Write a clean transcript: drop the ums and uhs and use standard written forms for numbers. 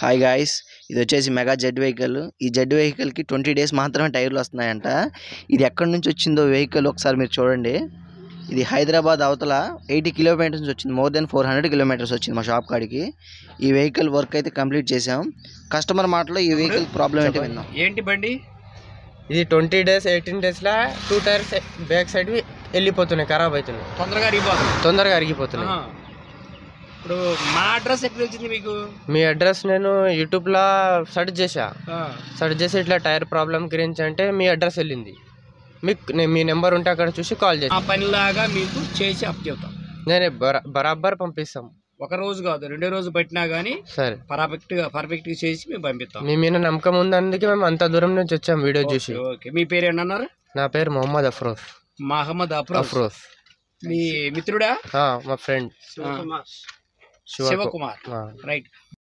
Hi guys, ఇది వచ్చేసి mega Z vehicle. ఈ జెడ్ వెహికల్కి 20 డేస్ మాత్రమే టైర్లు వస్తున్నాయంట. ఇది ఎక్కడి నుంచి వచ్చిందో వెహికల్ ఒకసారి మీరు చూడండి. ఇది హైదరాబాద్ అవతల 80 కిలోమీటర్స్ నుంచి వచ్చింది. మోర్ దెన్ 400 కిలోమీటర్స్ వచ్చింది మా షాప్ కాడికి. ఈ వెహికల్ వర్క్ అయితే కంప్లీట్ చేసాం. కస్టమర్ మాటలో ఈ వెహికల్ ప్రాబ్లం ఏంటి విన్నాం. ఏంటి బండి ఇది 20 డేస్ 18 డేస్లో 2 టైర్స్ బ్యాక్ సైడ్ వెళ్ళిపోతున్నాయి, ఖరాబ్ అవుతున్నాయి, తొందరగా అరిగిపోతున్నాయి. ఇప్పుడు మా అడ్రస్ ఎక్కడ వచ్చింది మీకు? మీ అడ్రస్ నేను యూట్యూబ్లో సెర్చ్ చేసి ఇట్లా టైర్ ప్రాబ్లం గురించి అంటే మీ అడ్రస్ వెళ్ళింది. మీకు మీ నెంబర్ ఉంటే అక్కడ చూసి కాల్ చేసి ఆ పనిలాగా మీకు చేసి అప్ చెప్తాం. నేను బరాబర్ పంపిస్తాం. ఒక రోజు కాదు, 2 రోజులు పట్టినా కానీ సరే పర్ఫెక్ట్గా చేసి మేము పంపిస్తాం. మీ మీద నమ్మకం ఉంది, అందుకే మేము అంత దూరం నుంచి వచ్చాం వీడియో చూసి. ఓకే, మీ పేరు ఏంటన్నారు? నా పేరు మొహమ్మద్ అఫ్రోజ్. మహమ్మద్ అఫ్రోజ్. మీ మిత్రుడా? మా ఫ్రెండ్ శివకుమార్. రైట్.